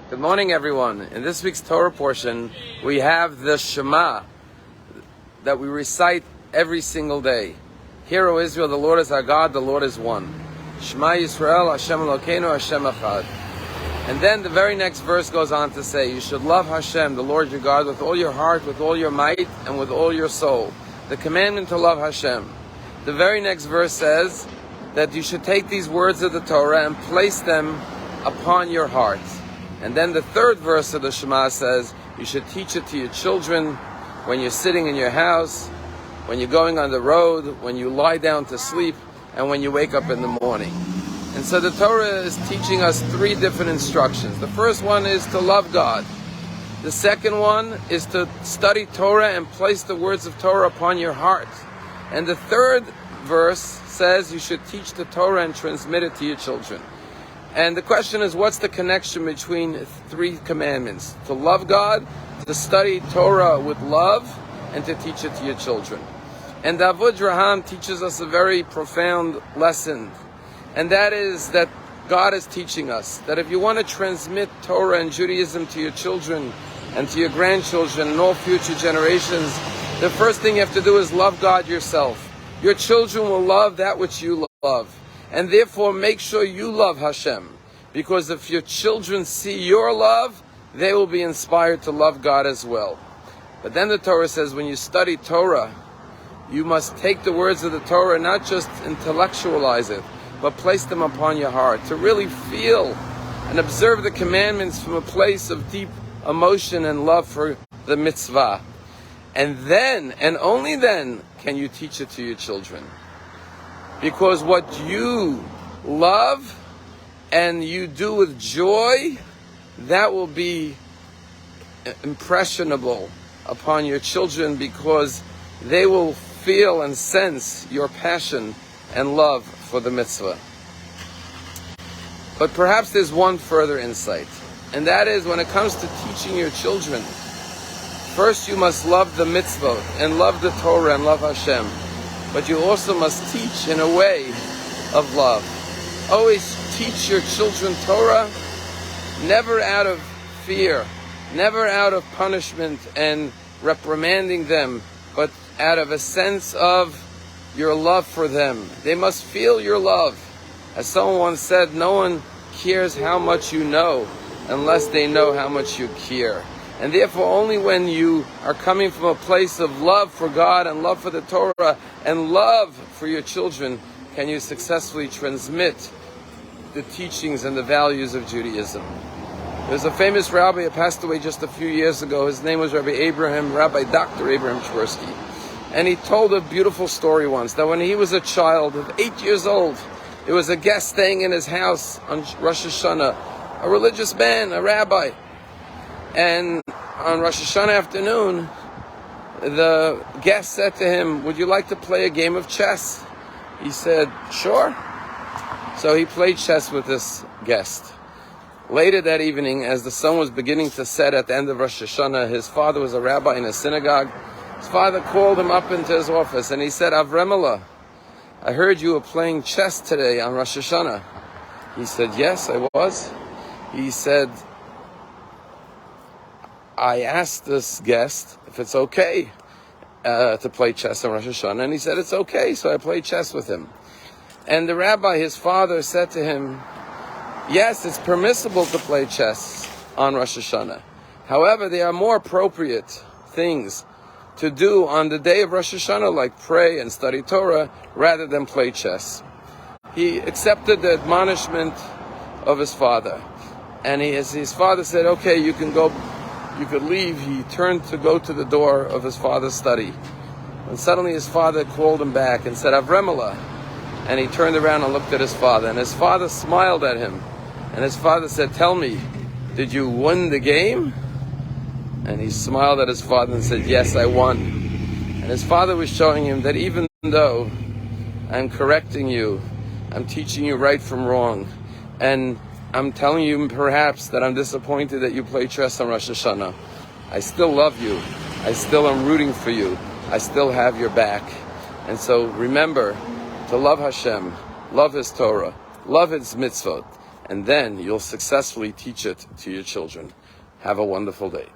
Good morning, everyone. In this week's Torah portion, we have the Shema that we recite every single day. Hear, O Israel, the Lord is our God, the Lord is one. Shema Yisrael, Hashem Elokeinu, Hashem Echad. And then the very next verse goes on to say, you should love Hashem, the Lord your God, with all your heart, with all your might, and with all your soul. The commandment to love Hashem. The very next verse says that you should take these words of the Torah and place them upon your heart. And then the third verse of the Shema says, you should teach it to your children when you're sitting in your house, when you're going on the road, when you lie down to sleep, and when you wake up in the morning. And so the Torah is teaching us three different instructions. The first one is to love God. The second one is to study Torah and place the words of Torah upon your heart. And the third verse says you should teach the Torah and transmit it to your children. And the question is, what's the connection between three commandments? To love God, to study Torah with love, and to teach it to your children. And Davud Raham teaches us a very profound lesson. And that is that God is teaching us that if you want to transmit Torah and Judaism to your children and to your grandchildren and all future generations, the first thing you have to do is love God yourself. Your children will love that which you love. And therefore, make sure you love Hashem. Because if your children see your love, they will be inspired to love God as well. But then the Torah says, when you study Torah, you must take the words of the Torah, not just intellectualize it, but place them upon your heart, to really feel and observe the commandments from a place of deep emotion and love for the mitzvah. And then, and only then, can you teach it to your children. Because what you love and you do with joy, that will be impressionable upon your children, because they will feel and sense your passion and love for the mitzvah. But perhaps there's one further insight, and that is when it comes to teaching your children, first you must love the mitzvah and love the Torah and love Hashem. But you also must teach in a way of love. Always teach your children Torah, never out of fear, never out of punishment and reprimanding them, but out of a sense of your love for them. They must feel your love. As someone once said, no one cares how much you know unless they know how much you care. And therefore, only when you are coming from a place of love for God and love for the Torah and love for your children can you successfully transmit the teachings and the values of Judaism. There's a famous rabbi who passed away just a few years ago. His name was Rabbi Dr. Abraham Twersky. And he told a beautiful story once, that when he was a child of 8 years old, there was a guest staying in his house on Rosh Hashanah, a religious man, a rabbi. And on Rosh Hashanah afternoon, the guest said to him, would you like to play a game of chess? He said, sure. So he played chess with this guest. Later that evening, as the sun was beginning to set at the end of Rosh Hashanah, his father was a rabbi in a synagogue. His father called him up into his office and he said, Avramela, I heard you were playing chess today on Rosh Hashanah. He said, yes, I was. He said, I asked this guest if it's okay to play chess on Rosh Hashanah, and he said it's okay, so I played chess with him. And the rabbi, his father, said to him, yes, it's permissible to play chess on Rosh Hashanah. However, there are more appropriate things to do on the day of Rosh Hashanah, like pray and study Torah, rather than play chess. He accepted the admonishment of his father, and his father said, okay, you can go. You could leave. He turned to go to the door of his father's study. And suddenly his father called him back and said, Avramela. And he turned around and looked at his father. And his father smiled at him. And his father said, tell me, did you win the game? And he smiled at his father and said, yes, I won. And his father was showing him that even though I'm correcting you, I'm teaching you right from wrong, and I'm telling you perhaps that I'm disappointed that you play chess on Rosh Hashanah, I still love you. I still am rooting for you. I still have your back. And so remember to love Hashem, love His Torah, love His mitzvot, and then you'll successfully teach it to your children. Have a wonderful day.